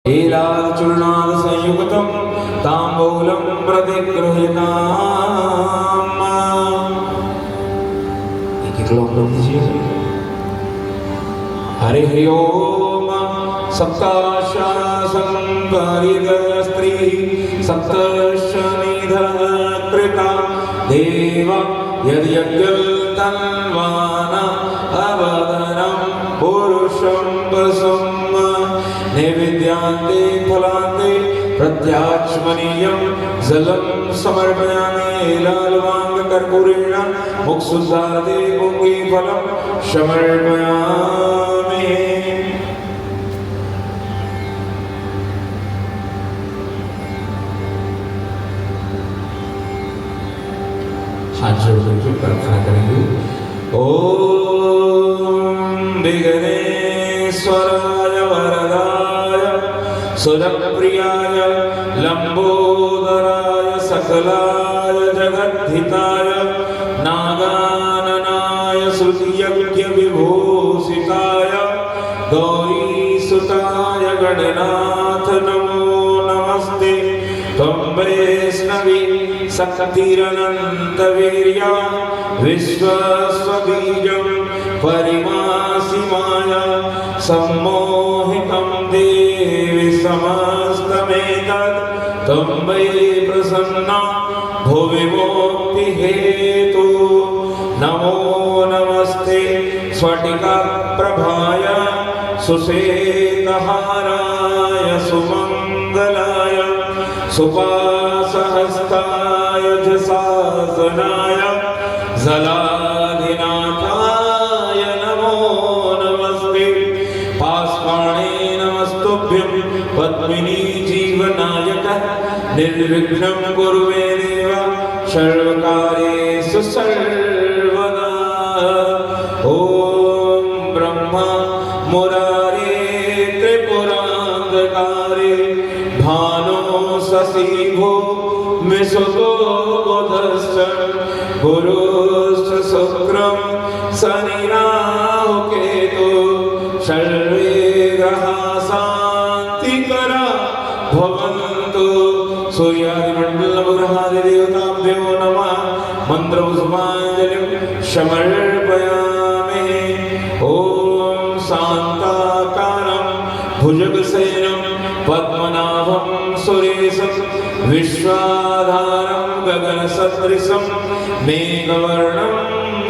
एलाचूर्णाद संयुक्तं ताम्बूलं प्रतिगृह्यताम्। एक लोग दीजिए। हरिः ओम। सप्ताशासंकारिदस्त्री सप्तशनिधः कृता देव यद्यज्ञल्तन्वान अवदनं पुरुषं वसुम् नैवेद्यान्ते फलान्ते प्रत्याचमनीयं जलं समर्पयामि लालवाङ्गकर्पूरेण मुखशुद्धार्थे पुङ्गीफलं समर्पयामि। हाथ जोड़ करके प्रार्थना करेंगे। ओम विघ्नेश्वराय वरदाय सुरप्रियाय लंबोदराय सकलाय जगद्धिताय नागाननाय श्रुतियज्ञ विभूषिताय गौरीसुताय गणनाथ नमो नमस्ते। त्वं वैष्णवी शक्तिरनन्तवीर्या विश्वस्वबीजं परिमासि माया सम्मोहितं देवि समस्तमेतत् त्वं वै प्रसन्ना भुवि मुक्तिहेतु। नमो नमस्ते स्फटिकाप्रभाय सुश्वेतहाराय सुमङ्गलाय सुपासहस्ताय जसासनाय जलाधिनाथाय नमो नमस्ते। पास्पाणे नमस्तुभ्यं पद्मिनी जीवनायकः निर्विघ्नं कुरु मे देव सर्वकार्येषु सर्वदा। ॐ ब्रह्मा मुरारे त्रिपुरान्धकारे भानो शशि भूमिसुतो बुधश्च गुरुश्च शुक्रं शनिराहुकेतु सर्वे ग्रहाः शान्तिकरा भवन्तु। सूर्यादिमण्डलबृहद्देवताभ्यो नमः। मन्त्रपुष्पाञ्जलिं समर्पयामि। ॐ शान्ताकारं भुजगशयनं पद्मनाभं सुरेशं विश्वाधारं गगनसदृशं मेघवर्णं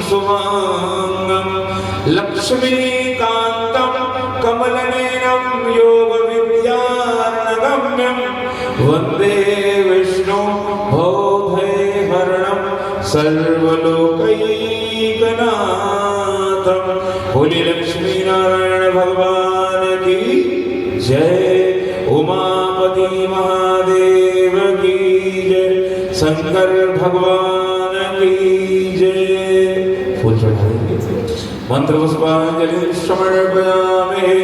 शुभांगं लक्ष्मीकान्तं कमलनयनं योगविद्यानगम्यं वन्दे विष्णु भवभयहरणं सर्वलोकैकनाथं। बोलिए लक्ष्मी नारायण भगवान की जय। उमापति महादेव की जय। शंकर भगवान की जय। फूल चढ़ा देंगे। मंत्र पुष्पांजलि समर्पयामि।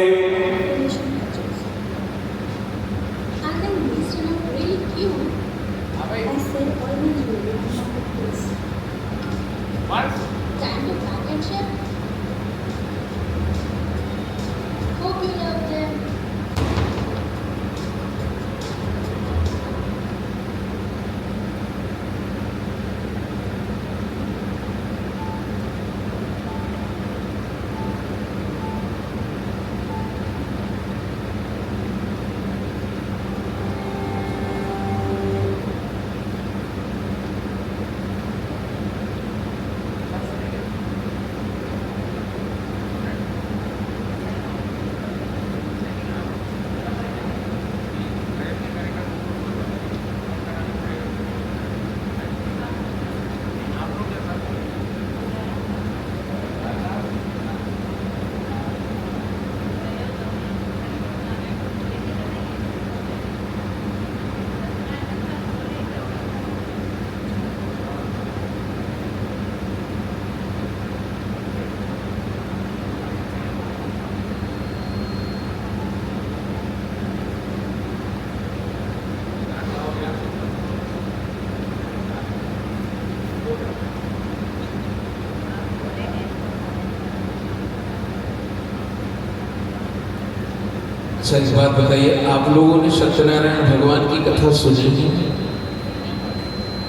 अच्छा एक बात बताइए, आप लोगों ने सत्यनारायण भगवान की कथा सुनी है?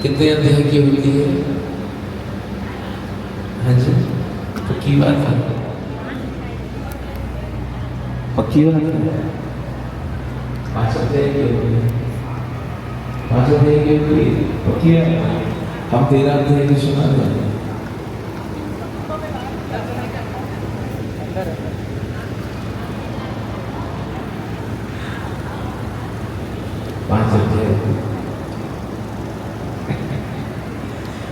कितने अध्याय की होती है? हाँ जी, पक्की बात है, पक्की बात है। 5 अध्याय की होती है, 5 अध्याय की होती है, पक्की है। हम 13 अध्याय की सुना रहे हैं।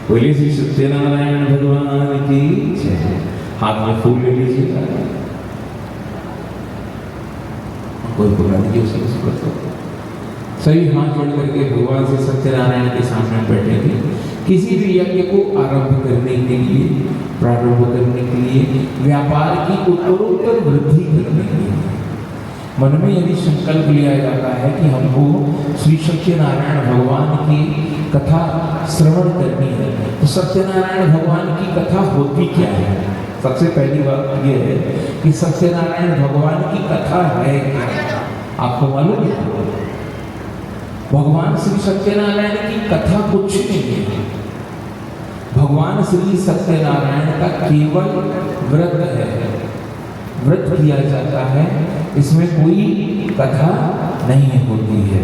बोलिए श्री सत्यनारायण भगवान की जय। हाथ में फूल ले लीजिएगा, कोई बुला लीजिए उसको। सही हाथ जोड़ करके भगवान से सत्यनारायण के सामने बैठेंगे। किसी भी यज्ञ को आरंभ करने के लिए, प्रारंभ करने के लिए, व्यापार की उत्तरोत्तर वृद्धि करने के लिए मन में यदि संकल्प लिया जाता है कि हमको श्री सत्यनारायण भगवान की कथा श्रवण करनी है, तो सत्यनारायण भगवान की कथा होती क्या है? सबसे पहली बात यह है कि सत्यनारायण भगवान की कथा है क्या? आपको मालूम है? भगवान श्री सत्यनारायण की कथा कुछ नहीं है। भगवान श्री सत्यनारायण का केवल व्रत है, व्रत किया जाता है, इसमें कोई कथा नहीं होती है।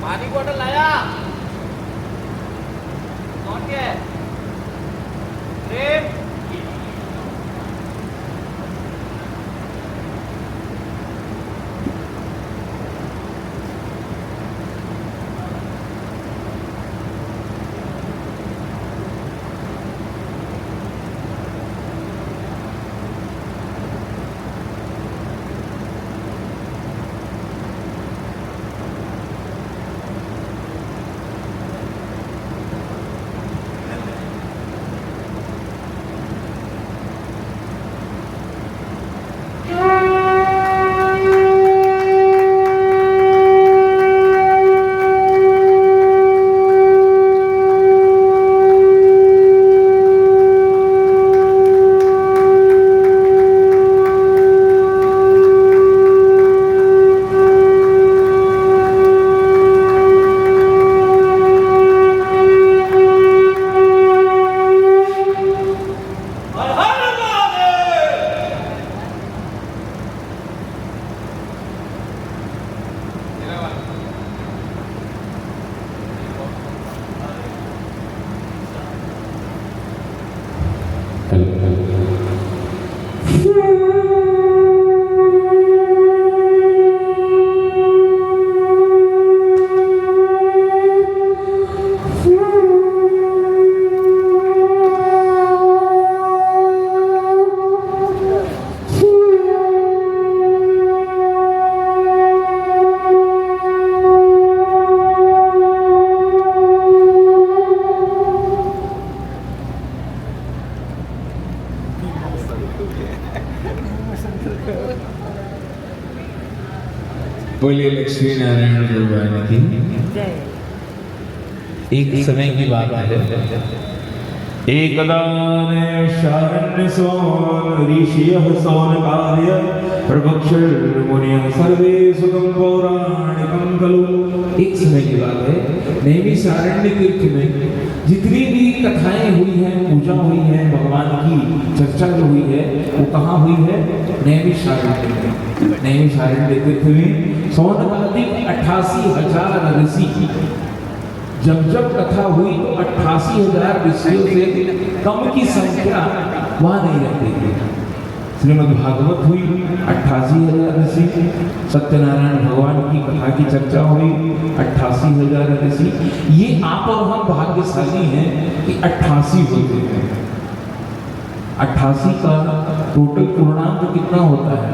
पानी बॉटल लाया कौन के प्रेम बोले लक्ष्मी नारायण भगवान की। एक समय की बात है, एकदा शारण्य सोन ऋषियः सौनकादय प्रभक्षमुनियः सर्वे सुखं पौराणिकं खलु। एक समय की बात है, नैमिषारण्य तीर्थ में जितनी भी कथाएं हुई हैं, पूजा हुई है, भगवान की चर्चा जो हुई है, वो कहाँ हुई है? नैमिषारण्य में। नैमिषारण्य तीर्थ में सौनकादिक 88,000 ऋषि, जब जब कथा हुई तो 88,000 ऋषियों से कम की संख्या वहां नहीं रहती थी। श्रीमद् भागवत हुई, 88,000 ऋषि, सत्यनारायण भगवान की कथा की चर्चा हुई, 88,000 ऋषि। ये आप और हम भाग्यशाली हैं कि 88 होते हैं। 88 का टोटल पूर्णांक कितना होता है?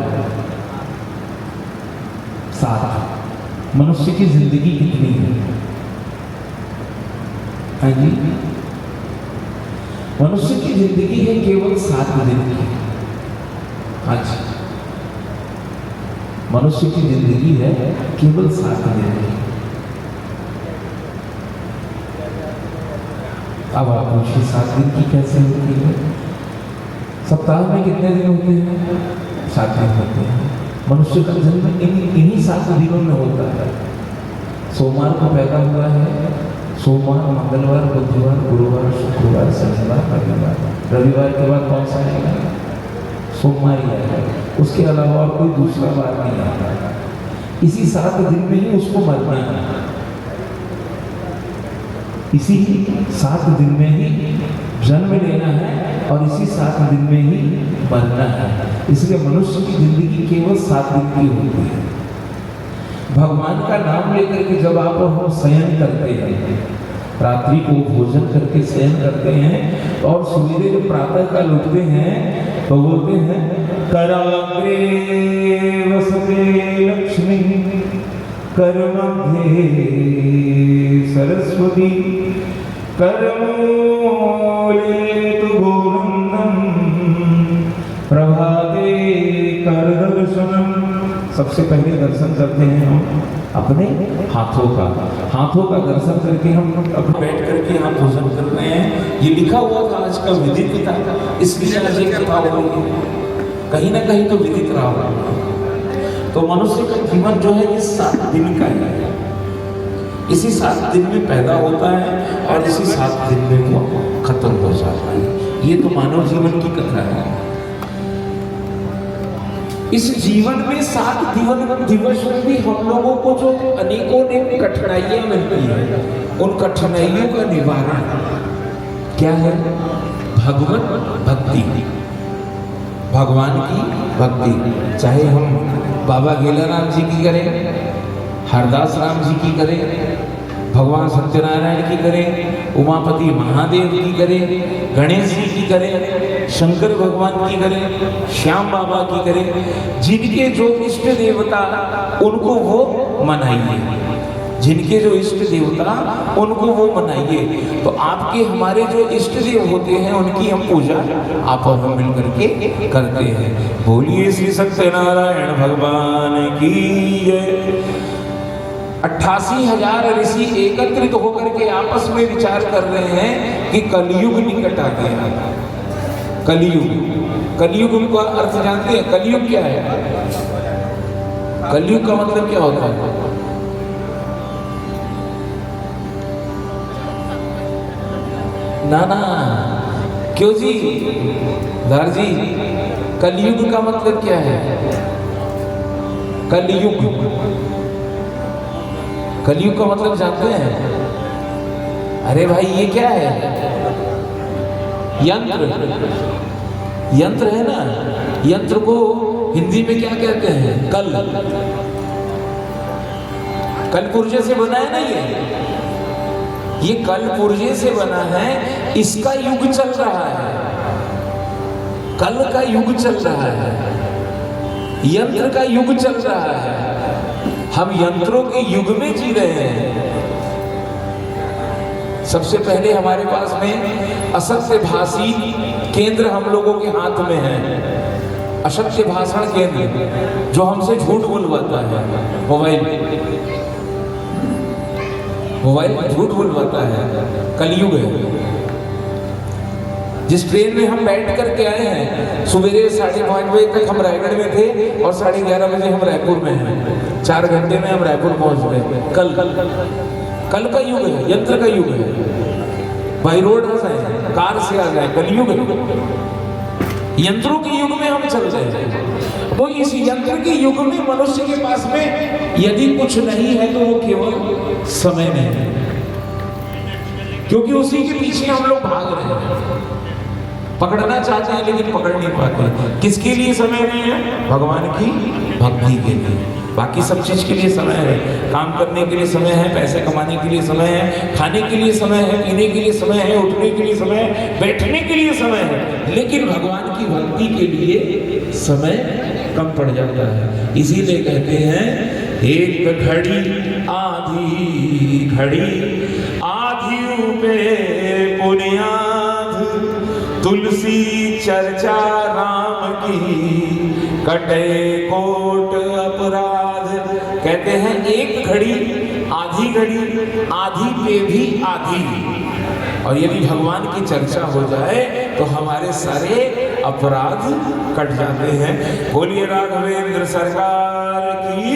7। मनुष्य की जिंदगी कितनी है? हाँ जी, मनुष्य की जिंदगी है केवल 7 दिन की। आज मनुष्य की जिंदगी है केवल 7 दिन की। अब आप पूछिए 7 दिन की कैसे होती है? सप्ताह में कितने दिन होते हैं? 7 दिन होते हैं। मनुष्य का जन्म इन्हीं 7 दिनों में होता है। सोमवार को पैदा हुआ है, सोमवार, मंगलवार, बुधवार, गुरुवार, शुक्रवार, शनिवार, रविवार। रविवार के बाद कौन सा आएगा? सोमवार ही आएगा। उसके अलावा और कोई दूसरा बार नहीं आता। इसी 7 दिन में ही उसको मरना है। इसी 7 दिन में ही जन्म लेना है और इसी 7 दिन में ही मरना है। इसलिए मनुष्य की जिंदगी केवल 7 दिन की होती है। भगवान का नाम लेकर के जब आप और हम शयन करते हैं, रात्रि को भोजन करके शयन करते हैं और सवेरे जब प्रातः काल उठते हैं तो बोलते हैं कराग्रे वसते लक्ष्मी कर मध्य सरस्वती कर मूले तु गोविंदम प्रभाते कर दर्शनम। सबसे पहले दर्शन करते हैं हम अपने हाथों का दर्शन करके हम अपने बैठ करके हम भोजन करते हैं। ये लिखा हुआ था आज का विदित था, इसलिए आज ये कथा हो रही है। कहीं ना कहीं तो विदित रहा होगा। तो मनुष्य का जीवन जो है ये 7 दिन का है। इसी 7 दिन में पैदा होता है और इसी 7 दिन में वो खत्म हो जाता है। ये तो मानव जीवन की कथा है। इस जीवन में 7 दिवस में भी हम लोगों को जो अनेकों ने कठिनाइयां मिलती है, उन कठिनाइयों का निवारण क्या है? भगवत भक्ति, भगवान की भक्ति। चाहे हम बाबा गेलाराम जी की करें, हरदास राम जी की करें, भगवान सत्यनारायण की करें, उमापति महादेव की करें, गणेश जी की करें, शंकर भगवान की करें, श्याम बाबा की करें, जिनके जो इष्ट देवता उनको वो मनाइए। जिनके जो इष्ट देवता उनको वो मनाइए। तो आपके हमारे जो इष्ट देव होते हैं उनकी हम पूजा आप और हम मिलकर के करते हैं। बोलिए श्री सत्यनारायण भगवान की जय। 88,000 ऋषि एकत्रित होकर के आपस में विचार कर रहे हैं कि कलयुग निकट आ गया। कलयुग का अर्थ जानते हैं? कलयुग क्या है? कलयुग का मतलब क्या होता है? ना क्यों जी दार जी, कलयुग का मतलब क्या है? कलयुग का मतलब जानते हैं? अरे भाई ये क्या है? यंत्र है ना। यंत्र को हिंदी में क्या कहते हैं? कल पुर्जे से बना है ना। ये कल पुर्जे से बना है। इसका युग चल रहा है, कल का युग चल रहा है, यंत्र का युग चल रहा है। हम यंत्रों के युग में जी रहे हैं। सबसे पहले हमारे पास में असत्य भाषी केंद्र हम लोगों के हाथ में है। असत्य भाषण केंद्र जो हमसे झूठ बुलवाता है, मोबाइल झूठ बुलवाता है, कलयुग है। जिस ट्रेन में हम बैठ करके आए हैं, सवेरे 5:30 बजे तक हम रायगढ़ में थे और 11:30 बजे हम रायपुर में हैं। 4 घंटे में हम रायपुर पहुंच गए। कल का युग है, यंत्र का युग है। बाई रोड आ जाए, कार से आ जाए, कलयुग है। यंत्रों के युग में हम चल रहे हैं। तो इस यंत्र के युग में मनुष्य के पास में यदि कुछ नहीं है तो वो केवल समय नहीं है, क्योंकि उसी के पीछे हम लोग भाग रहे हैं। पकड़ना चाहते हैं लेकिन पकड़ नहीं पाते। किसके लिए समय नहीं है? भगवान की भक्ति के लिए। बाकी सब चीज के लिए समय है। काम करने के लिए समय है, पैसे कमाने के लिए समय है, खाने के लिए समय है, पीने के लिए समय है, उठने के लिए समय है, बैठने के लिए समय है, लेकिन भगवान की भक्ति के लिए समय कम पड़ जाता है। इसीलिए कहते हैं एक घड़ी आधी घड़ी आधी पे बुनियाद, तुलसी चर्चा राम की कटे कोट अपराध। कहते हैं एक घड़ी आधी पे भी आधी, और यदि भगवान की चर्चा हो जाए तो हमारे सारे अपराध कट जाते हैं। बोलिए राघवेंद्र सरकार की।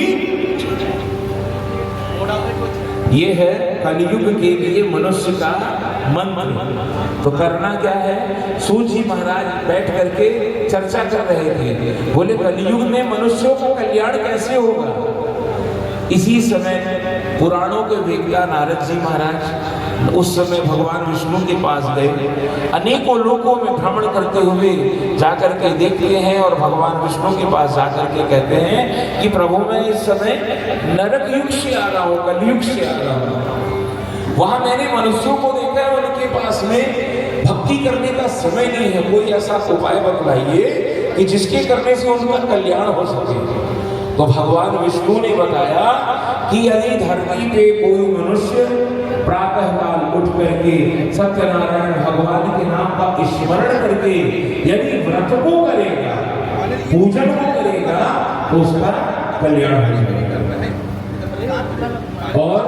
ये है कलयुग के लिए मनुष्य का मंत्र। तो करना क्या है? सूत जी महाराज बैठ करके चर्चा कर रहे थे। बोले कलयुग में मनुष्यों का कल्याण कैसे होगा? इसी समय पुराणों के वेदव्यास नारद जी महाराज उस समय भगवान विष्णु के पास गए। अनेकों लोकों में भ्रमण करते हुए जाकर के देखते हैं और भगवान विष्णु के पास जाकर के कहते हैं कि प्रभु मैं इस समय नरक युग से आ रहा हूँ, कलयुग से आ रहा हूँ। वहां मैंने मनुष्यों को देखा है, उनके पास में भक्ति करने का समय नहीं है। कोई ऐसा उपाय बतलाइए कि जिसके करने से उनका कल्याण हो सके। तो भगवान विष्णु ने बताया कि यदि धरती पे कोई मनुष्य प्रातः काल उठ करके सत्यनारायण भगवान के नाम का स्मरण करके यदि व्रत को करेगा, पूजन को करेगा, तो उसका कल्याण हो जाएगा। और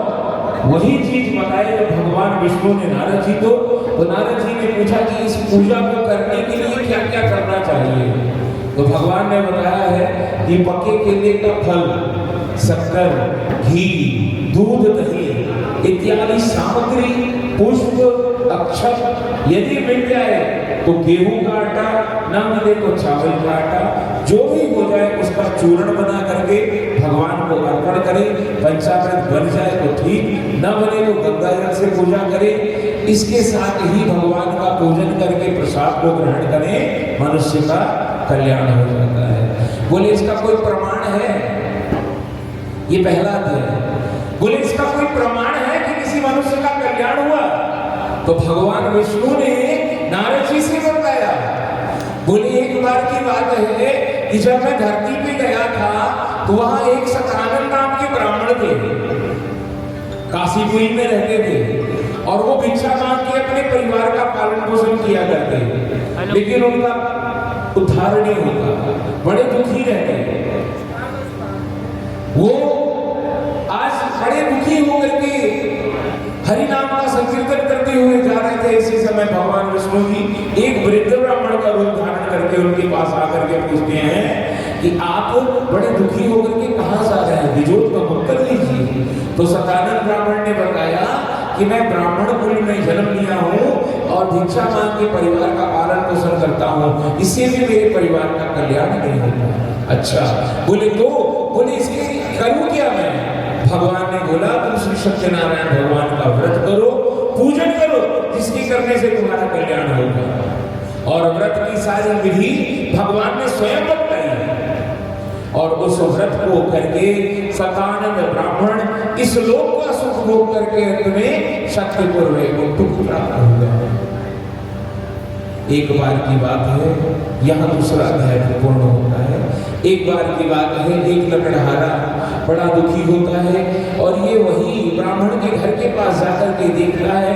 वही चीज बताए जब भगवान विष्णु ने नारद जी को, तो नारद जी ने पूछा कि इस पूजा को करने के लिए क्या क्या करना चाहिए। तो भगवान ने बताया है कि पके केले का फल, शक्कर, घी, दूध, दही इत्यादि सामग्री, पुष्प, अक्षत यदि मिल जाए तो गेहूं का आटा, न मिले तो चावल का आटा, जो भी हो जाए उसका चूर्ण बना करके भगवान को अर्पण करें। पंचामृत बन जाए तो ठीक, न बने तो गंगा जल से पूजा करें। इसके साथ ही भगवान का पूजन करके प्रसाद को ग्रहण करें, मनुष्य का कल्याण हो जाता है। बोले इसका कोई प्रमाण है? ये पहला अध्याय। बोले इसका कोई प्रमाण है कि किसी मनुष्य का कल्याण हुआ? तो भगवान विष्णु ने नारद जी से बताया। बोले एक बार की बात है कि जब मैं धरती पे गया था तो वहां एक सतानंद नाम के ब्राह्मण थे, काशीपुरी में रहते थे, और वो भिक्षा मांग के अपने परिवार का पालन पोषण किया करते, लेकिन उनका उद्धार नहीं होता, बड़े दुखी रहते। वो आज बड़े दुखी होकर के हरि नाम का संकीर्तन करते हुए जा रहे थे। इसी समय भगवान विष्णु जी एक वृद्ध ब्राह्मण का रूप धारण करके उनके पास आकर के पूछते हैं कि आप बड़े दुखी होकर के कहां जा रहे हैं, विजोत का मुक्त लीजिए। तो सतानंद ब्राह्मण ने बताया कि मैं ब्राह्मण कुल में जन्म लिया हूँ और भिक्षा मांग के परिवार का पालन पोषण करता हूँ, इससे भी मेरे परिवार का कल्याण नहीं होता। अच्छा, बोले तो बोले इसके करूँ क्या मैं? भगवान ने बोला तुम श्री सत्यनारायण भगवान का व्रत करो, पूजन करो, जिसके करने से तुम्हारा कल्याण होगा। और व्रत की सारी विधि भगवान ने स्वयं बताई और उस व्रत को करके सतानंद ब्राह्मण इस लोक का सुख भोग करके अंत में शक्तिपुर वैकुंठ को प्राप्त हो गए। एक बार की बात है, यहाँ दूसरा अध्याय पूर्ण होता है। एक बार की बात है, एक लकड़हारा बड़ा दुखी होता है और ये वही ब्राह्मण के घर के पास जाकर के देखता है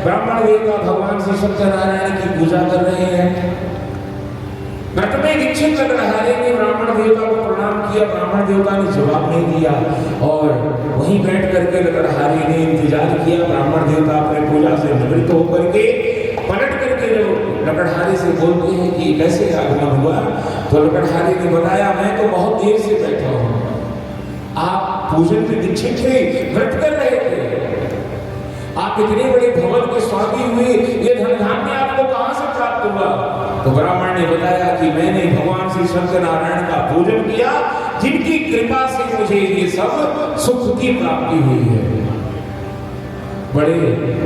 ब्राह्मण देवता भगवान श्री सत्यनारायण की पूजा कर रहे हैं। व्रत में दीक्षित लकड़हारे ने ब्राह्मण देवता को प्रणाम किया। ब्राह्मण देवता ने जवाब नहीं दिया और वहीं बैठ करके लकड़हारे ने इंतजार किया। ब्राह्मण देवता अपने पूजा से निवृत्त होकर के पलट करके जो लकड़हारे से बोलते हैं कि कैसे आगमन हुआ, तो लकड़हारे ने बताया मैं तो बहुत देर से बैठा हूँ, आप पूजन में दीक्षित थे, व्रत कर रहे थे, आप इतने बड़े भवन के स्वामी हुए, ये धन धान्य आपको कहां से प्राप्त हुआ? तो ब्राह्मण ने बताया कि मैंने भगवान श्री सत्यनारायण का पूजन किया, जिनकी कृपा से मुझे ये सब सुख की प्राप्ति हुई है। बड़े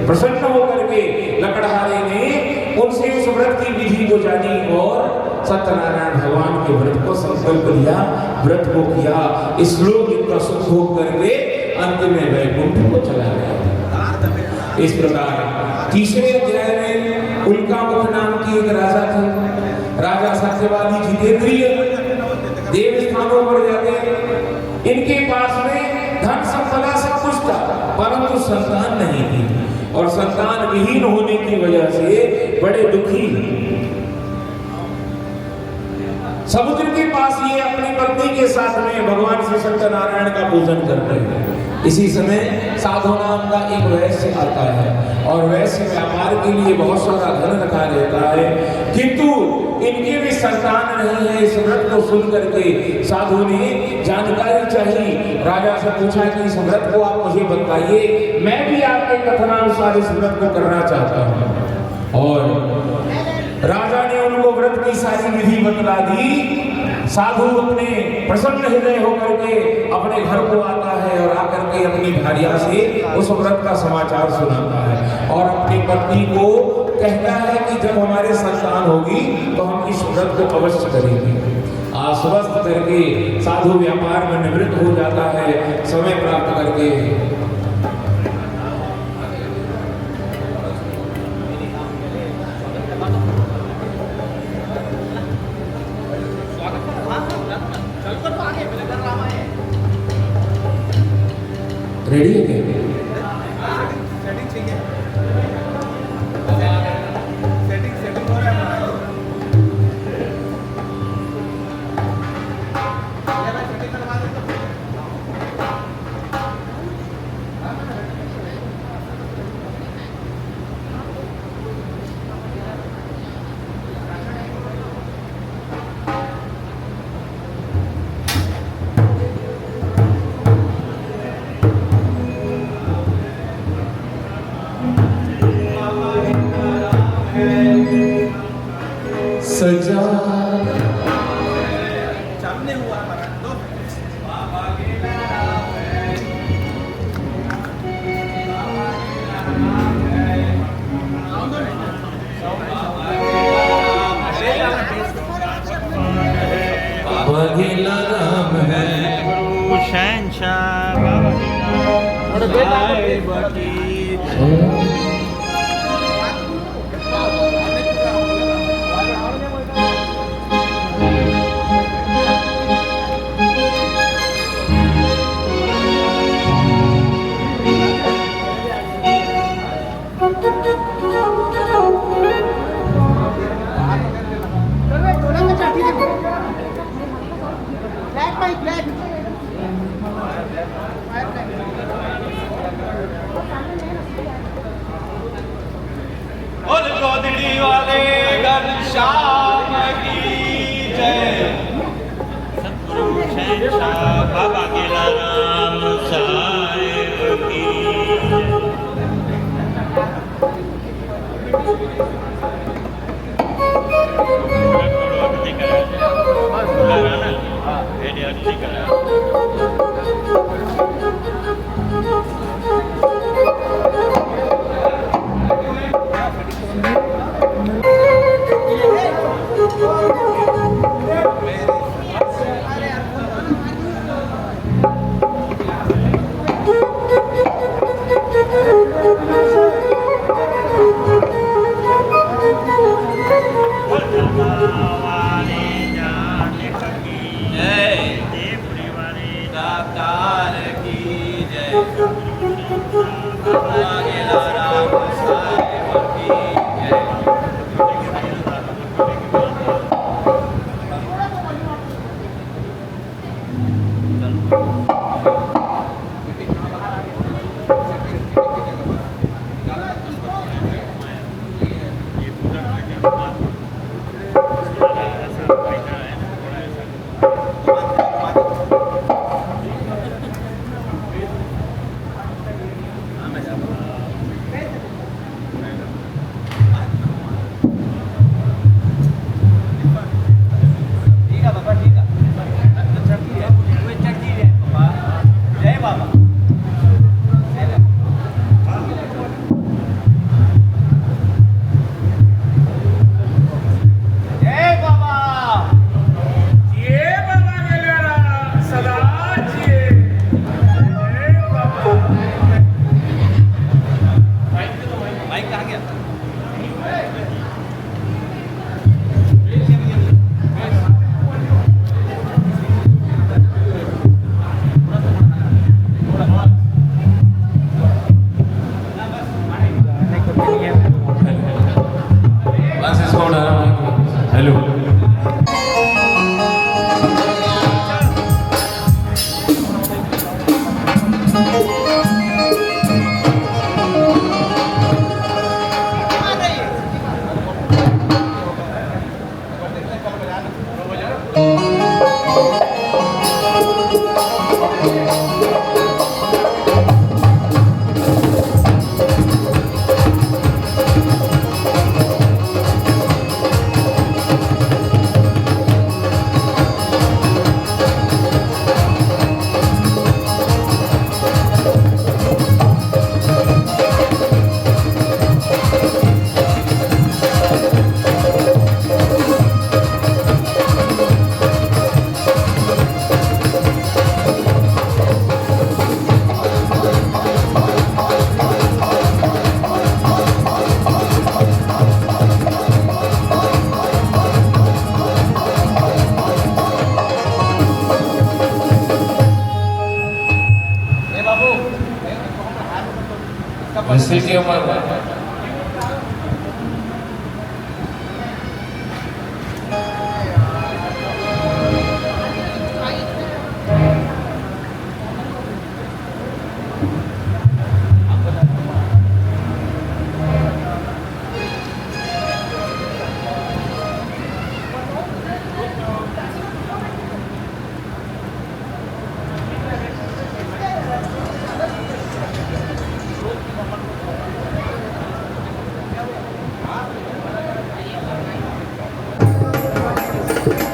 प्रसन्न होकर के लकड़हारे ने उनसे उस व्रत की विधि को जानी और सत्यनारायण भगवान के व्रत को संकल्प लिया, व्रत को किया, इस लोक का सुख भोग करके अंत में वैकुंठ को चला गया। इस प्रकार तीसरे अध्याय में उल्कामुख नाम की एक राजा थे। राजा सत्यवादी जितेंद्रिय, देव स्थानों पर जाते, इनके पास में धन संपदा सब कुछ था, परंतु संतान नहीं थी और संतान विहीन होने की वजह से बड़े दुखी। समुद्र के पास ये अपनी पत्नी के साथ में भगवान श्री सत्यनारायण का पूजन कर रहे हैं। इसी समय साधु नाम का एक वैश्य आता है और वैश्य व्यापार के लिए बहुत सारा धन रखा रहता है, किंतु इनके भी संतान नहीं है। इस व्रत को सुन करके साधु ने जानकारी चाहिए, राजा से पूछा कि इस व्रत को आप मुझे बताइए, मैं भी आपके कथनानुसार इस व्रत को करना चाहता हूँ। और राजा ने उनको व्रत की सारी विधि बतला दी। साधु अपने प्रसन्न हृदय होकर के अपने घर को आता है और आकर के अपनी भार्या से उस व्रत का समाचार सुनाता है और अपनी पत्नी को कहता है कि जब हमारे संतान होगी तो हम इस व्रत को अवश्य करेंगे। आश्वस्त करके साधु व्यापार में निवृत्त हो जाता है, समय प्राप्त करके रेडी है क्या? सेटिंग चाहिए, सेटिंग हो रहा है। सजा सामने हुआ हमारा तो बघेला राम है गुरु शहंशाह बाबा कपल सिटी उमर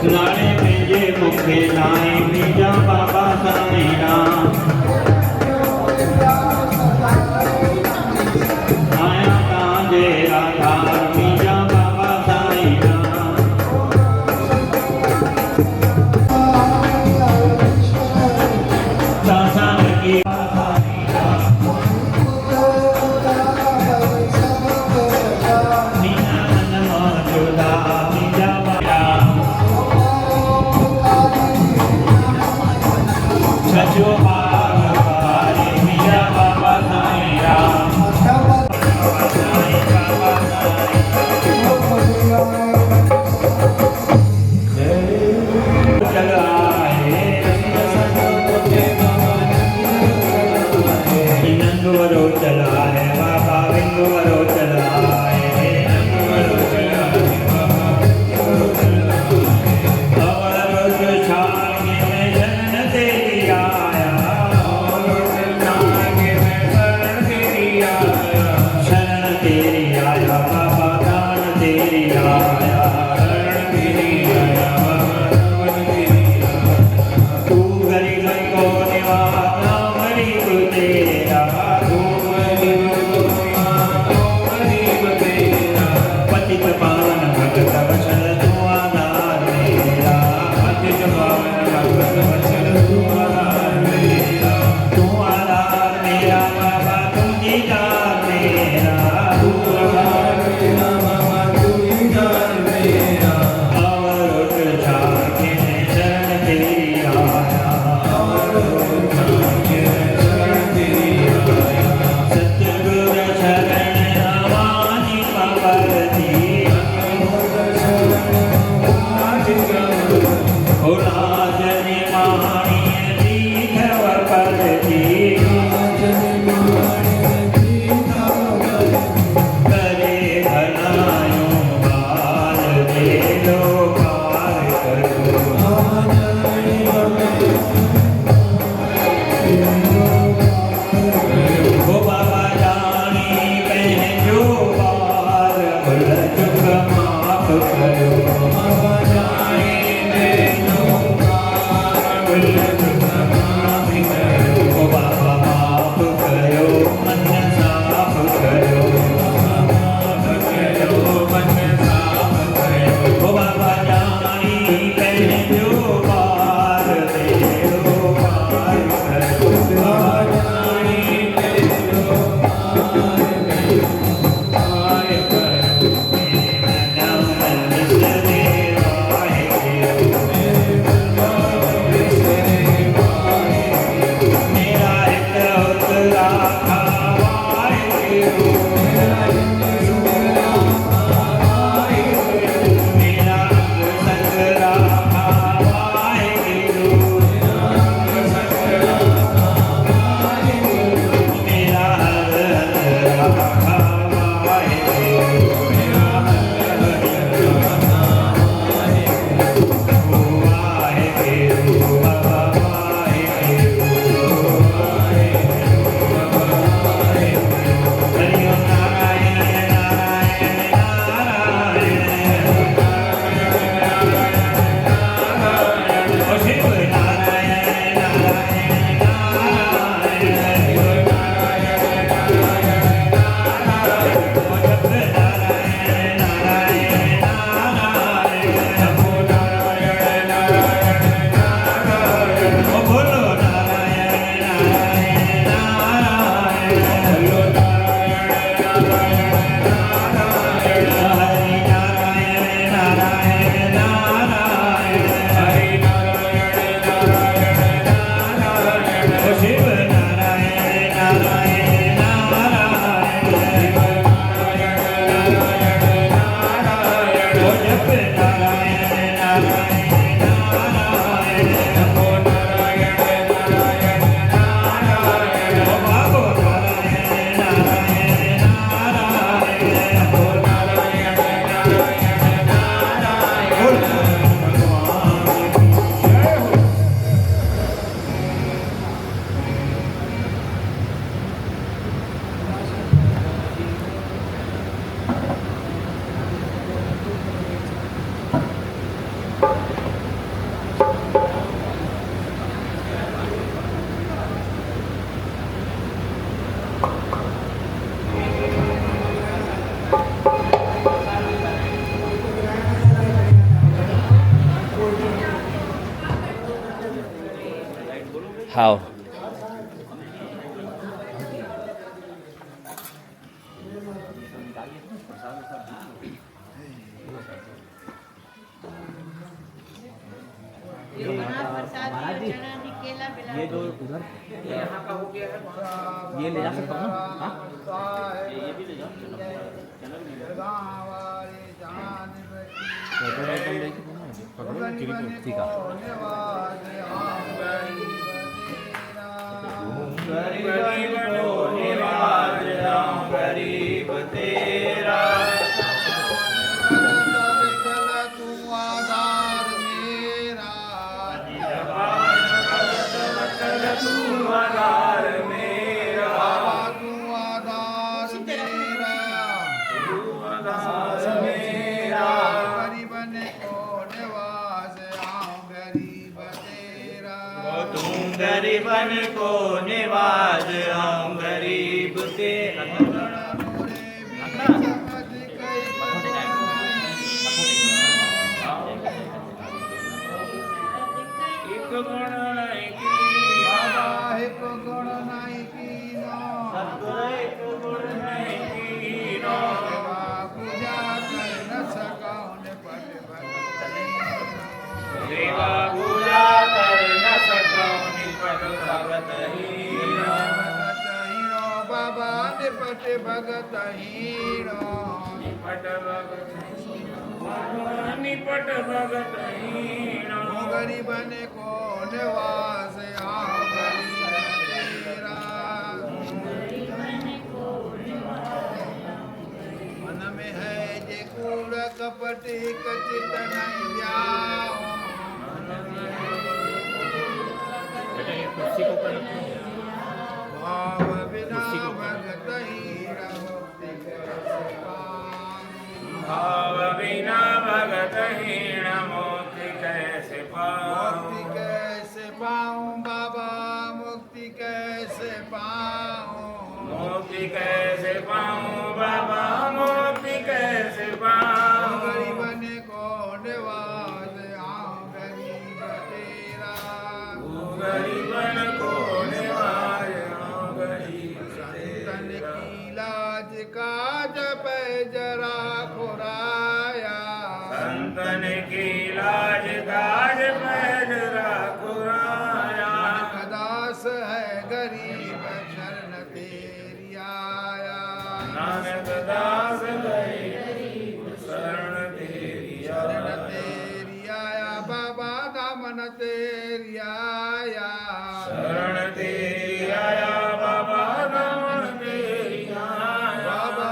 लाड़े मुंहिंजे मूंखे नाई मुंहिंजा बाबा साईं राम आया तव्हांजे आधार मुंहिंजा बाबा साईं राम सासां लॻी मीना मन मौजूदा मुंहिंजा बाबा सचो बारे मुंहिंजा बाबा साईं राम बाबा साईं बाबा साईं चला है नंद वरो चला है बाबा बिंद वरो चला है हाओ ये जो उधर यहाँ का हो गया है ये ले जा सकता हूँ ना? ये भी ले जाओ ठीक है गरीबनो निवाज राम गरीब तेरा आधार मेरा आधार मेरा तुम गरीबन को निवाज हम गरीब तेरा एक गुण नहीं की सतगुरु एक गुण नहीं कीनो सेवा पूजा कर न सको निपट भगत हीनो बाबा निपट भगत हीरो निपट भगत निपट भगत हीनो गरीबन को निवास मन में है जे कूड़ कपट कचित नहीं व्याओ कुर्सी को ऊपर भाव बिना भगत हीरा मुक्ति कैसे पाऊं। भाव बिना भगत हीण मोक्ति कैसे पाऊं मुक्ति कैसे पाऊं बाबा मुक्ति कैसे पाऊं मोक्ति कैसे पाऊं बाबा मोक्ति कैसे पाऊं गरीबन को निवास आऊं गरीब तेरा गरीबन को निवाज गरीब संतन की लाज काज पे जरा खुराया संतन की लाज काज पैजरा कुराया दास है गरीब शरण तेरी आया नानक दास गरीब शरण तेरी शरण तेरी आया बाबा दामन तेरी आया शरण तेरी आया बाबा नमन तेरी आया बाबा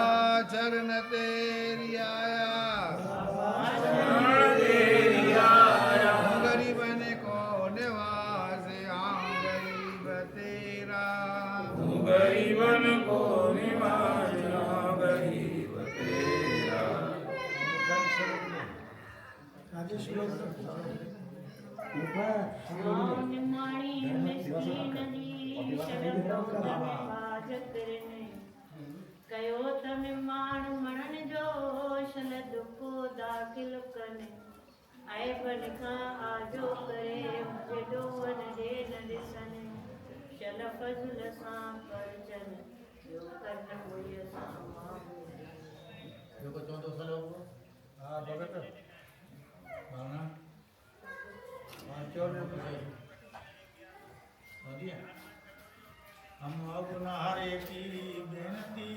चरण तेरी आया शरण तेरी आया गरीबन को निवास आऊं गरीब तेरा गरीबन को निवाज गरीब तेरा निमाणी मिसकी नदी शरण बाजत रहने कयो तमे माण मरण जो शन दुखो दाखिल कने आए बन का आजो करे जडो वन दे न दिसने चल फजल सा पर चल यो करन कोई सामा हम अगुनारे की बेनती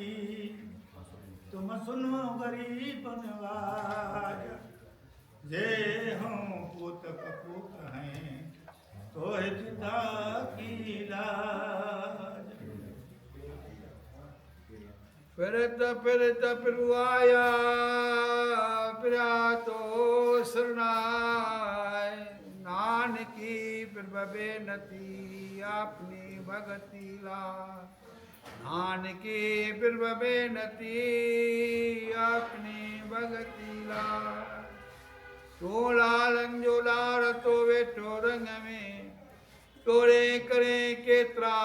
तुम सुनो गरीब नवाज जे हम पूत कपूत हैं तो हिता की लाज फिरत फिरुआया फिरा तो शरणाय नानकी फिर नती अपनी भगती ला नानकी फिर नती अपनी भगती ला तो लालंग जो लार तो वेठो रंग में तोरे करे केतरा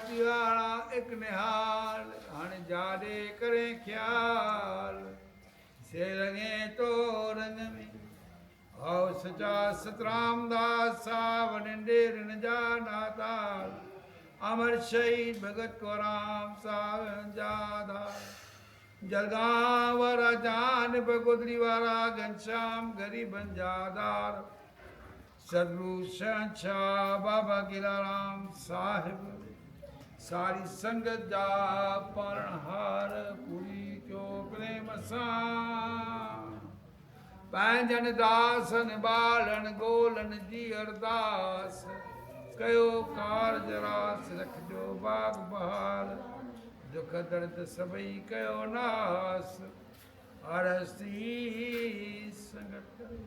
चियाड़ा एक निहाल हण जाडे करे ख्याल से रंगे तो रंग में और सचा सतराम दास सावन डेर न जानाता अमर शहीद भगत को राम सावन जादा जलगावरा जान बगोदरी वाला घनश्याम गरीब जादार सदभूषण शाह बाबा गिलाराम साहिब सारी संगत जा परणहार पूरी क्यों प्रेम सा पैंजन दासन बालन गोलन जी अरदास कयो कारज रास रखजो बाग बहार दुख दर्द सबई कयो नास अरसी संगत करे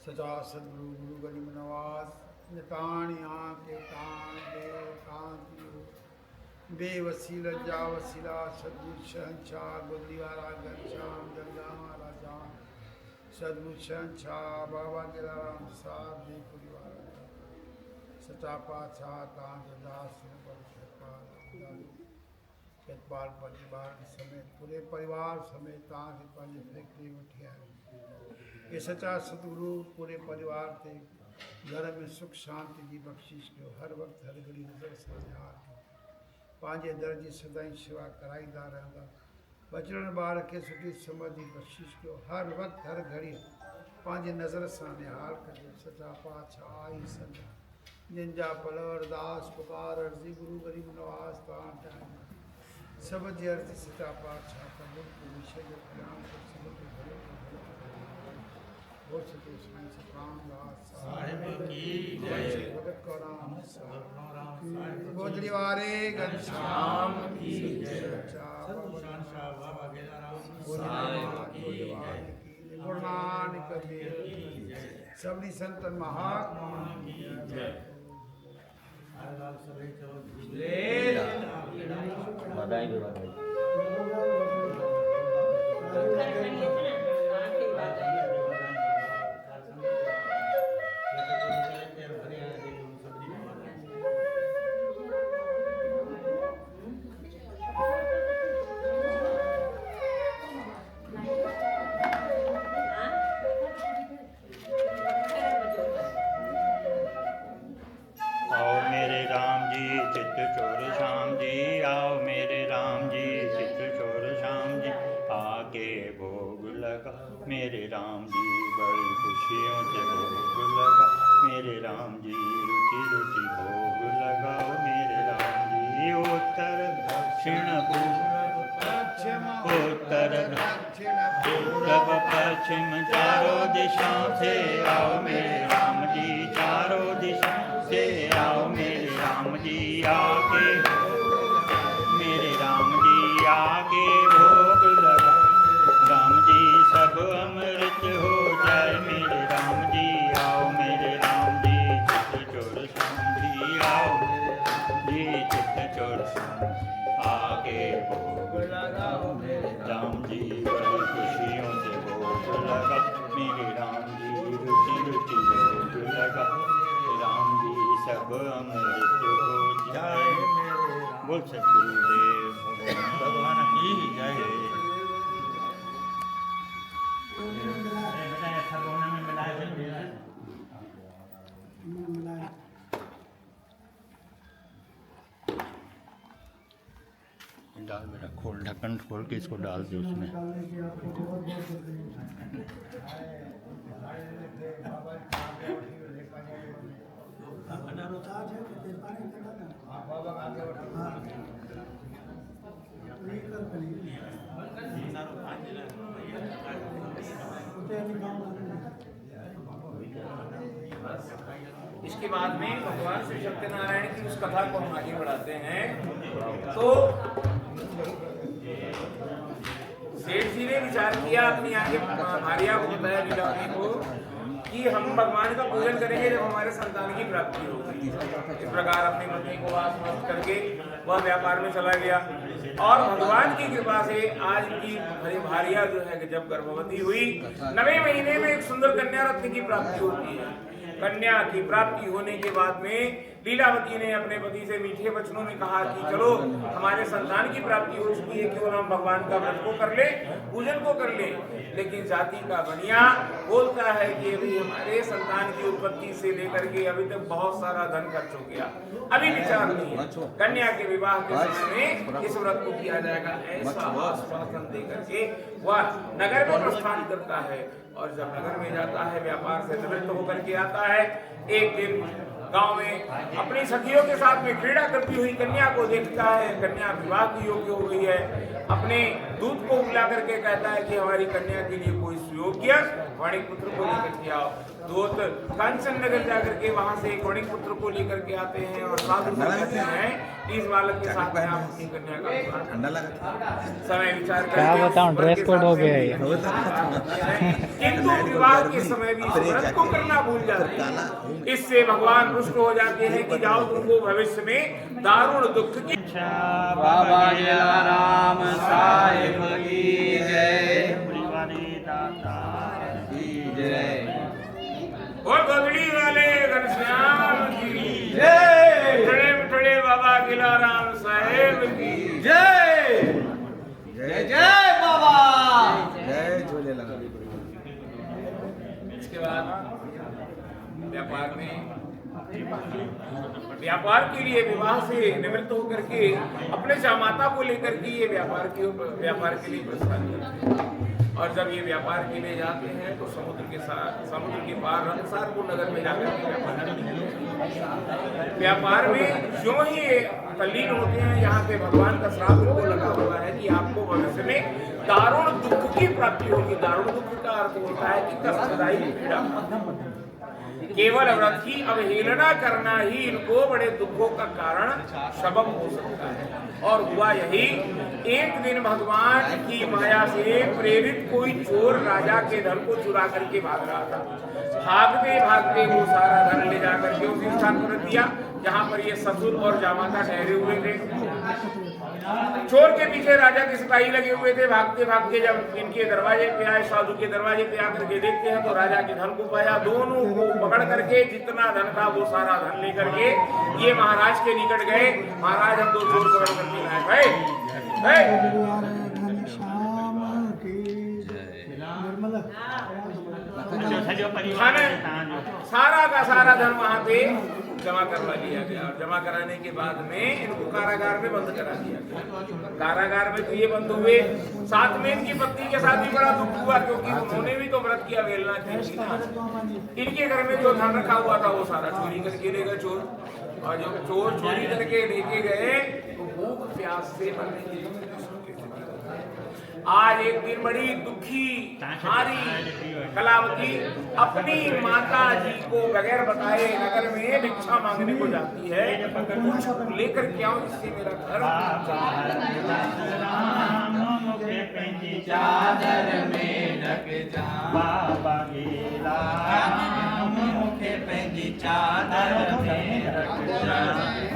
सचा सदगुरु गुरु गरीब नवाज नितान के तान देव कांति बेवसील जा वसीला सदगुरु शहंशाह गुदरीवाला घनश्याम जलगामा जान सदगुरु शहंशाह बाबा गिलाराम साहब जी परिवार सचा पातशाह तांज दास सतपाल परिवार समेत पूरे परिवार समेत तांज पंज फैक्ट्री उठिया ये सचा सतगुरु पूरे परिवार थे घर में सुख शांति की बख्शिश कयो हर वक्त हर घड़ी नजर सां पांजे दर जी सदाई सेवा कराईंदा रहंदा बचड़न ॿार खे सुठी समझ जी बख्शिश कयो हर वक्त हर घड़ी पांजे नज़र सां निहाल कजो सचा पातशाह आई संग जिन जा पल अरदास पुकार अर्ज़ी गुरु गरीब नवाज़ तां टाइम सब जी अर्ज़ी सचा पातशाह कबूल को विषय जो कल्याण कर सब के भले बोल सके सतराम दास साहिब की जय भगत को राम गोदरी वाले घनश्याम की जय सदभूषण शाह बाबा गिलाराम गुरु नानक देव की जय सबनी संतन महात्मा की जय बधाई मेरे राम जी बड़ी खुशियों से भोग लगा मेरे राम जी रुचि रुचि भोग लगाओ मेरे राम जी उत्तर दक्षिण उत्तर पूर्व पश्चिम चारों दिशाओं से आओ मेरे राम जी चारों दिशा से आओ मेरे राम जी आके मेरे राम जी आके भोग लगा राम जी सब अमृत हो जाए मेरे राम जी आओ मेरे राम जी चित्त चोर श्याम जी आओ जी चित्त चोर आगे भोग लगाओ मेरे राम जी बड़ी खुशियों से भोग लगा मेरे राम जी रुचि रुचि भोग लगा राम जी सब अमृत हो जाए बोल सतगुरुदेव भगवान की जय डाल बेटा खोल ढक्कन खोल के इसको डाल दो उसमें इसके बाद में भगवान श्री सत्यनारायण की उस कथा को हम आगे बढ़ाते हैं। तो सेठ जी ने विचार किया अपनी आगे भारिया को बताया लीलावती को कि हम भगवान का पूजन करेंगे जब हमारे संतान की प्राप्ति होगी। इस प्रकार अपनी पत्नी को वास करके वह व्यापार में चला गया और भगवान की कृपा से आज की भारिया जो है जब गर्भवती हुई 9वें महीने में एक सुंदर कन्या रत्न की प्राप्ति होती है। कन्या की प्राप्ति होने के बाद में लीलावती ने अपने पति से मीठे वचनों में कहा कि चलो हमारे संतान की प्राप्ति हो चुकी है, क्यों हम भगवान का व्रत को कर ले, पूजन को कर ले। लेकिन जाति का बनिया बोलता है कि अभी हमारे संतान की उत्पत्ति से लेकर के अभी तक बहुत सारा धन खर्च हो गया, अभी विचार नहीं है, कन्या के विवाह के समय में इस व्रत को किया जाएगा। ऐसा आश्वासन देकर के वह नगर में प्रस्थान करता है और जब नगर में जाता है व्यापार से निवृत्त होकर के आता है। एक दिन गांव में अपनी सखियों के साथ में क्रीड़ा करती हुई कन्या को देखता है, कन्या विवाह की योग्य हो गई है। अपने दूत को बुला करके कहता है कि हमारी कन्या के लिए कोई सुयोग्य वणिक पुत्र को लेकर के आओ। दूत कांचन नगर जाकर के वहां से एक वणिक पुत्र को लेकर के आते हैं और साधु कहते हैं इस बालक के साथ में आप अपनी कन्या का समय विचार करके क्या बताऊं, ड्रेस कोड हो गया है। किंतु विवाह के समय भी व्रत को करना भूल जाते हैं। इससे भगवान रुष्ट हो जाते हैं कि जाओ तुमको भविष्य में दारुण दुख की। बाबा राम साहेब की जय, दाता की जय, और गगड़ी वाले घनश्याम की जय, ठड़े बाबा राम साहेब की जय जय जय बाबा जय झूलेलाल। इसके बाद व्यापार के लिए विवाह से निवृत्त होकर के अपने जामाता को लेकर के ये व्यापार के लिए प्रस्थान करते हैं। और जब ये व्यापार के लिए जाते हैं तो समुद्र के पार रंगसारपुर नगर में जाकर के व्यापार में जो ही तल्लीन होते हैं, यहाँ पे भगवान का श्राप इनको लगा हुआ है कि आपको भविष्य में दारुण दुख की प्राप्ति होगी। दारुण दुख का अर्थ होता है कि कष्टदायी पीड़ा। केवल व्रत की अवहेलना करना ही इनको बड़े दुखों का कारण सबब हो सकता है। और हुआ यही, एक दिन भगवान की माया से प्रेरित कोई चोर राजा के धन को चुरा करके भाग रहा था। भागते भागते वो सारा धन ले जाकर के उस स्थान पर रख दिया जहाँ पर ये ससुर और जामाता ठहरे हुए थे। चोर के पीछे राजा के सिपाही लगे हुए थे। भागते भागते जब इनके दरवाजे पे आए, साधु के दरवाजे पे आकर के देखते हैं तो राजा के धन को पाया। दोनों को पकड़ करके जितना धन था वो सारा धन लेकर के ये महाराज के निकट गए। महाराज हम दो चोर पकड़ करके लाए भाई। सारा का सारा धन वहाँ पे जमा करवा लिया गया और जमा कराने के बाद में इनको कारागार में बंद करा दिया गया। कारागार में तो ये बंद हुए, साथ में इनकी पत्नी के साथ भी बड़ा दुख हुआ क्योंकि उन्होंने भी तो व्रत की अवहेलना की। इनके घर में जो धन रखा हुआ था वो सारा चोरी करके ले गए चोर। और जब चोर चोरी करके लेके गए तो भूख प्यास से मरने की आज एक दिन बड़ी दुखी हारी कलावती अपनी माता जी को बगैर बताए नगर में भिक्षा मांगने को जाती है। कुछ लेकर के आओ इससे मेरा घर चादर में रख जा बाबा गेला मुखे पेंगी चादर में रख जा,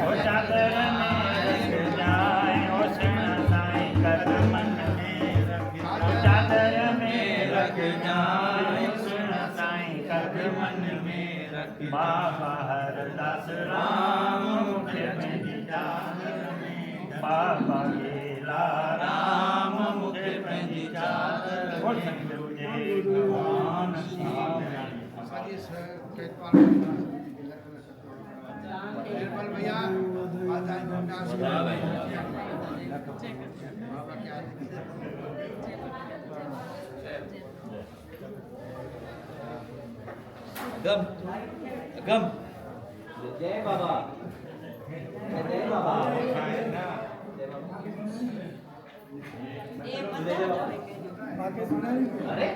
ओ चादर में रख जाए, ओ साई कर मन में रख जा, चादर में रख जाए, साई कर मन में रख बाबा हरदास राम मुखे पेंगी चादर में, बाबा गेला राम मुखे पेंगी चादर में, भगवान भैया गम जय बाबा, जय बाबा। अरे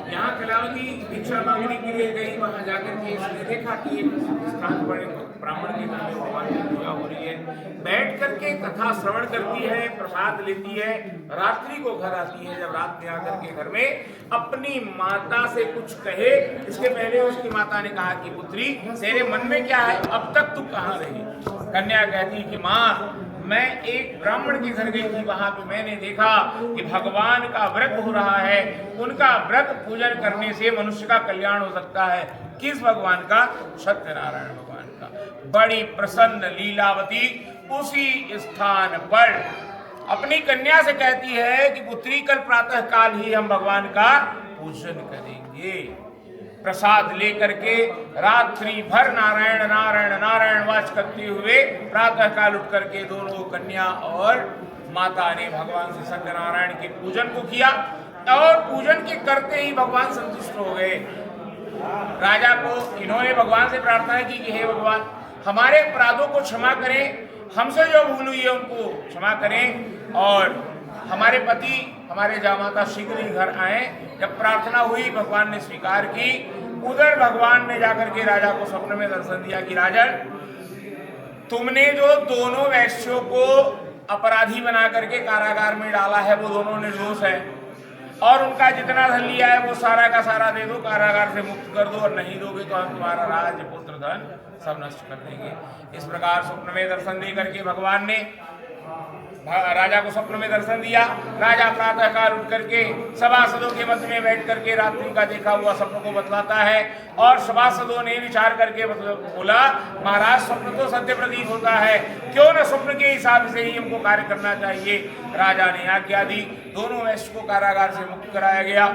यहाँ कलावती भिक्षा मांगने के लिए गई। वहां जाकर के इसने देखा कि एक स्थान पर ब्राह्मण के नाम में भगवान की पूजा हो रही है। बैठ करके कथा श्रवण करती है, प्रसाद लेती है, रात्रि को घर आती है। जब रात में आकर के घर में अपनी माता से कुछ कहे, इसके पहले उसकी माता ने कहा कि पुत्री तेरे मन में क्या है, अब तक तू कहाँ रही। कन्या कहती कि माँ मैं एक ब्राह्मण के घर गई थी, वहां पे मैंने देखा कि भगवान का व्रत हो रहा है। उनका व्रत पूजन करने से मनुष्य का कल्याण हो सकता है। किस भगवान का? सत्यनारायण भगवान का। बड़ी प्रसन्न लीलावती उसी स्थान पर अपनी कन्या से कहती है कि पुत्री कल प्रातः काल ही हम भगवान का पूजन करेंगे। प्रसाद लेकर के रात्रि भर नारायण नारायण नारायण वाच करते हुए प्रातः काल उठ करके दोनों कन्या और माता ने भगवान से सत्यनारायण के पूजन को किया और पूजन के करते ही भगवान संतुष्ट हो गए। राजा को इन्होंने भगवान से प्रार्थना की कि हे भगवान, हमारे अपराधों को क्षमा करें, हमसे जो भूल हुई है उनको क्षमा करें और हमारे पति हमारे जामाता शीघ्र ही घर आए। जब प्रार्थना हुई भगवान ने स्वीकार की। उधर भगवान ने जाकर के राजा को स्वप्न में दर्शन दिया कि राजन, तुमने जो दोनों वैश्यों को अपराधी बना करके कारागार में डाला है वो दोनों निर्दोष है और उनका जितना धन लिया है वो सारा का सारा दे दो, कारागार से मुक्त कर दो, और नहीं दोगे तो हम तुम्हारा राज्य पुत्र धन सब नष्ट कर देंगे। इस प्रकार स्वप्न में दर्शन दे करके भगवान ने राजा को स्वप्न में दर्शन दिया। राजा प्रातः काल उठ करके सभासदों के मध्य में बैठ करके रात्रि का देखा हुआ स्वप्न को बतलाता है और सभासदों ने विचार करके बोला, महाराज स्वप्न तो सत्य प्रतीत होता है, क्यों न स्वप्न के हिसाब से ही हमको कार्य करना चाहिए। राजा ने आज्ञा दी, दोनों वैश्य को कारागार से मुक्त कराया गया।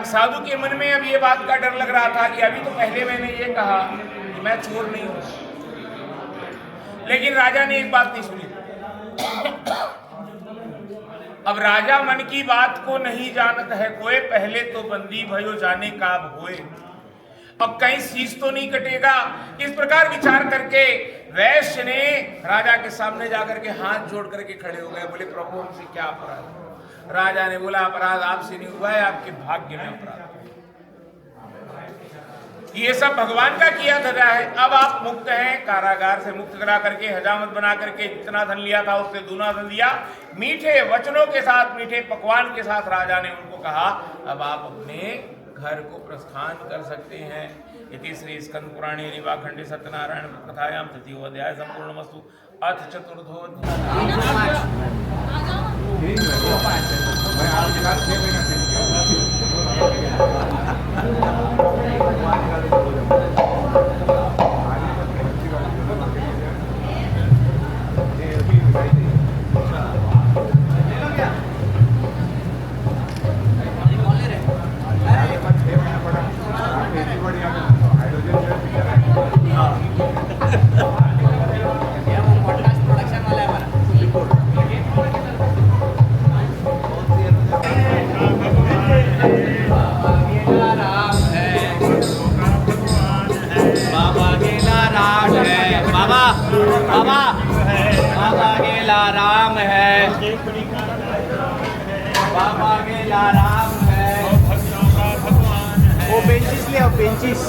साधु के मन में अब ये बात का डर लग रहा था कि अभी तो पहले मैंने ये कहा कि मैं चोर नहीं हूं, लेकिन राजा ने एक बात नहीं सुनी। अब राजा मन की बात को नहीं जानत है कोई, पहले तो बंदी भयो जाने काब होए, अब कहीं शीश तो नहीं कटेगा। इस प्रकार विचार करके वैश्य ने राजा के सामने जाकर के हाथ जोड़ करके खड़े हो गए। बोले, प्रभु हमसे क्या अपराध? राजा ने बोला, अपराध आपसे नहीं हुआ है, आपके भाग्य में अपराध। ये सब भगवान का किया धरा है। अब आप मुक्त हैं, कारागार से मुक्त करा करके हजामत बना करके जितना धन लिया था उससे दूना धन दिया। मीठे वचनों के साथ, मीठे पकवान के साथ राजा ने उनको कहा, अब आप अपने घर को प्रस्थान कर सकते हैं। इति श्री स्कंद पुराणे रीवाखंडे सत्यनारायण कथायां तृतीयो अध्याय संपूर्णमस्तु। अथ चतुर्थो राम है, बाबा गेला राम है। वो बेंचिस ले आओ, बेंचिस।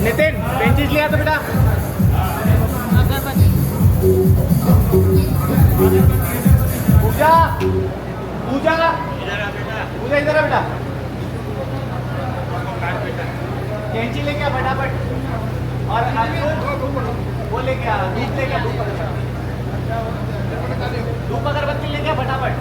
नितिन बेंचिस लिया तो बेटा। पूजा पूजा पूजा इधर है बेटा। कैंची लेके आ फटाफट, और वो लेके आ, दूध लेके आ, धूप अगरबत्ती लेके आ फटाफट।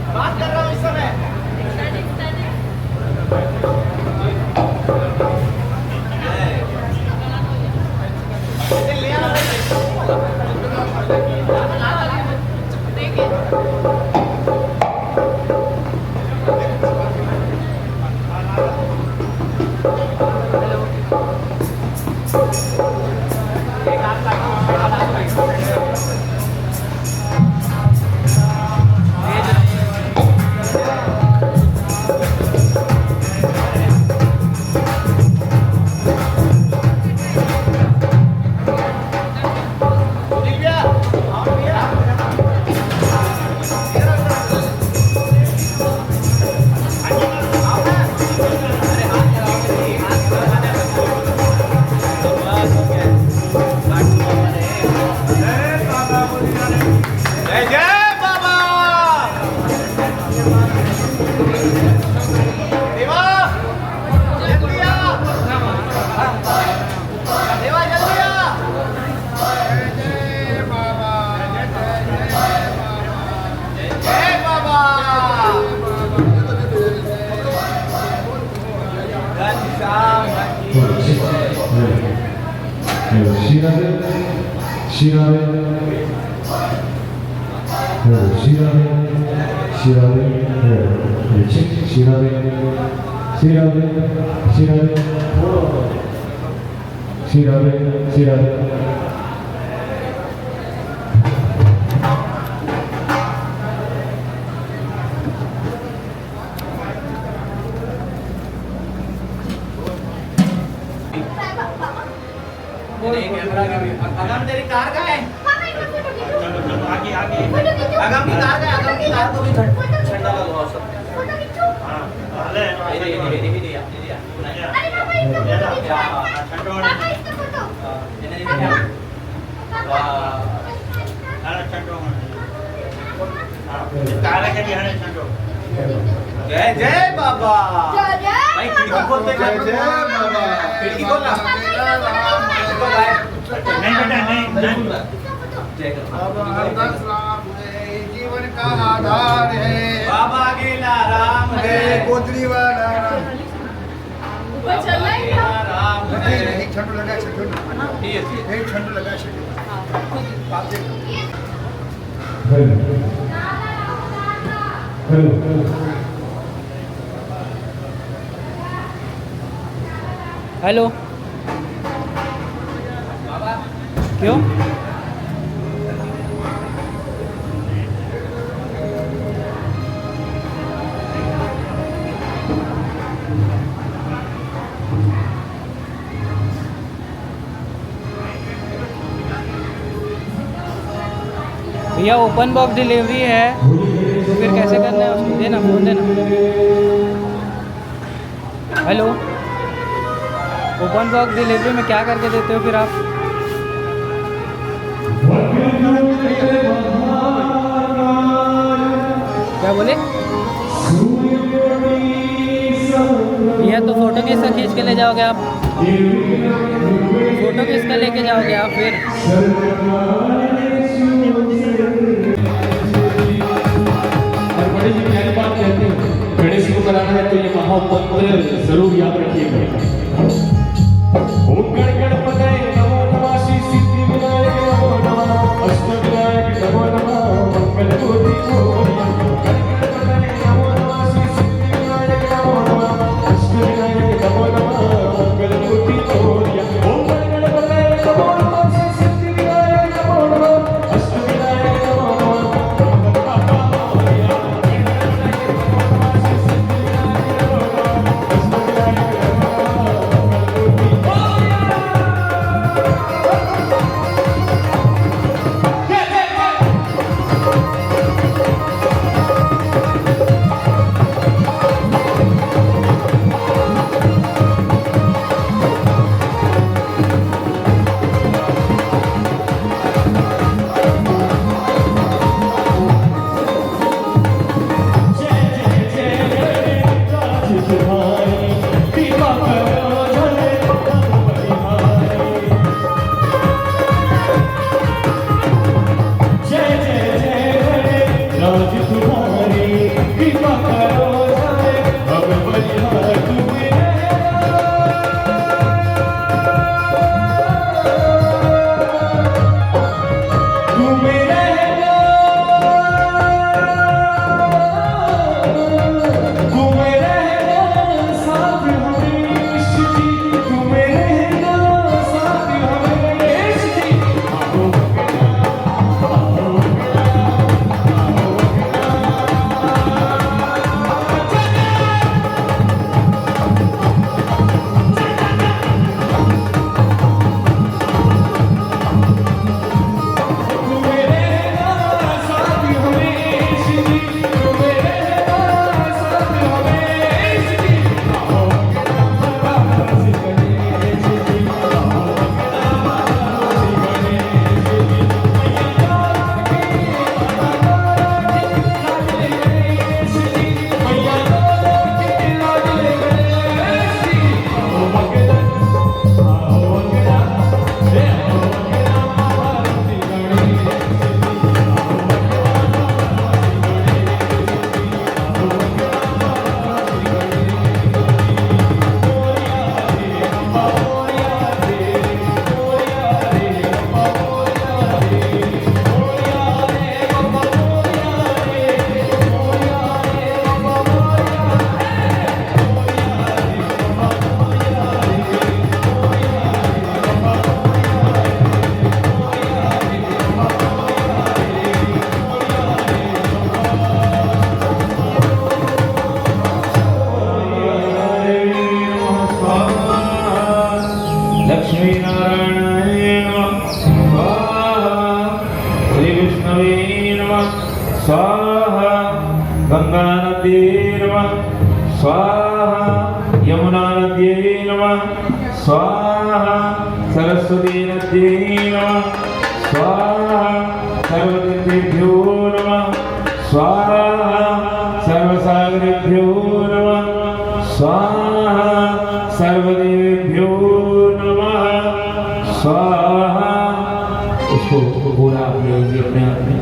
बात कर रहा हूँ इस समय। ले आओ Shirabe, Shirabe, Shirabe, Shirabe, Shirabe, Shirabe, Shirabe, Shirabe, Shirabe. अगम तेरी कार कहाँ है? चलो चलो आगे आगे अगम की कार कहाँ है? अगम की कार को भी झंडा लगवाओ सब। हाँ ले ये छंडो छंडो काला के भी है छंडो जय जय बाबा। भाई खिड़की खोलते जय जय बाबा। खिड़की खोलना। नहीं बेटा नहीं जय कर। बाबा हरदास राम है, जीवन का आधार है। बाबा गेला राम है। गोदरी वाला राम। ऊपर चलना ही था। राम है। एक छंड लगा सको ना। ठीक है ठीक है। एक छंड लगा सको। आप देखो। हेलो क्यों भैया ओपन बॉक्स डिलीवरी है तो फिर कैसे करना है उसको देना फोन देना हेलो ओपन बॉक्स डिलीवरी में क्या करके देते हो फिर आप क्या बोले भैया तो फोटो किसका खींच के ले जाओगे आप फोटो किसका लेके जाओगे आप फिर और बड़ी जी प्यारी बात कहते हैं गणेश को कराना है तो ये महामंत्र जरूर याद रखिएगा। ओम गण गणपतये नमो नमः श्री सिद्धि विनायक नमो नमः अष्ट विनायक नमो नमः मंगल कोटि मोरया। गण गणपतये नमो नमः श्री सिद्धि विनायक नमो नमः अष्ट विनायक नमो नमः मंगल कोटि मोरया। ओम गण गणपतये नमो नमः श्री सिद्धि विनायक नमो नमः नद्यै नमः स्वाहा गंगा नद्यै नमः स्वाहा यमुना नद्यै नमः स्वाहा सरस्वती नद्यै नमः स्वाहा सर्वतीर्थेभ्यो नमः स्वाहा सर्वसागरेभ्यो नमः स्वाहा सर्वदेवेभ्यो नमः स्वाहा। उसको पूरा अपने हाथ में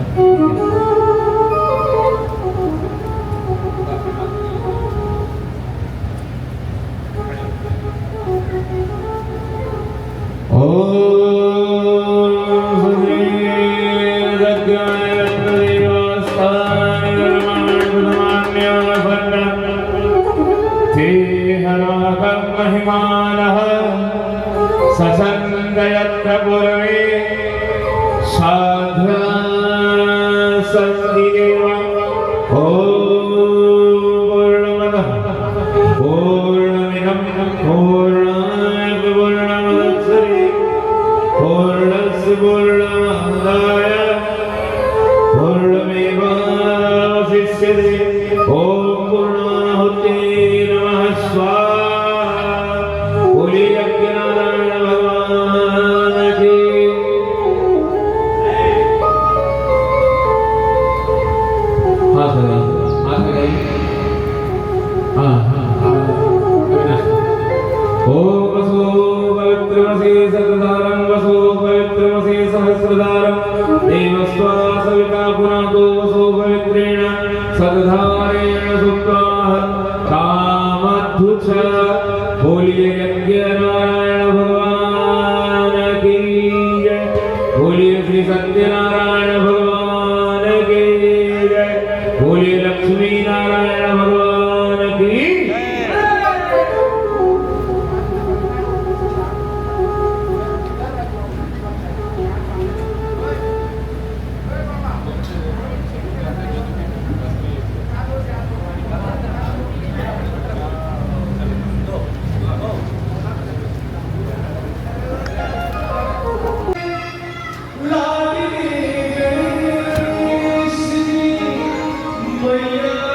महिमानः ससंगयत्र पूर्वे साध्या सन्धिदेव पूर्णमदः पूर्णमिदं पूर्णाय पूर्णमुदच्यते पूर्णस्य पूर्णमादाय पूर्णमेवावशिष्यते। ॐ पूर्णाहुते नमः स्वाहा। बोलिए यज्ञनारायण भगवान की। हाथ लगाइए हाँ ओम वसो पवित्रमसि सतधारं वसो पवित्रमसि सहस्रधारं देवस्वा सविता पुनातो वसो पवित्रेण सतधारेण सुप्ताः कामधुच। बोलिए यज्ञ नारायण भगवान की जय। बोलिए श्री सत्यनारायण भगवान की जय। बोलिए लक्ष्मी नारायण भगवान की। मैया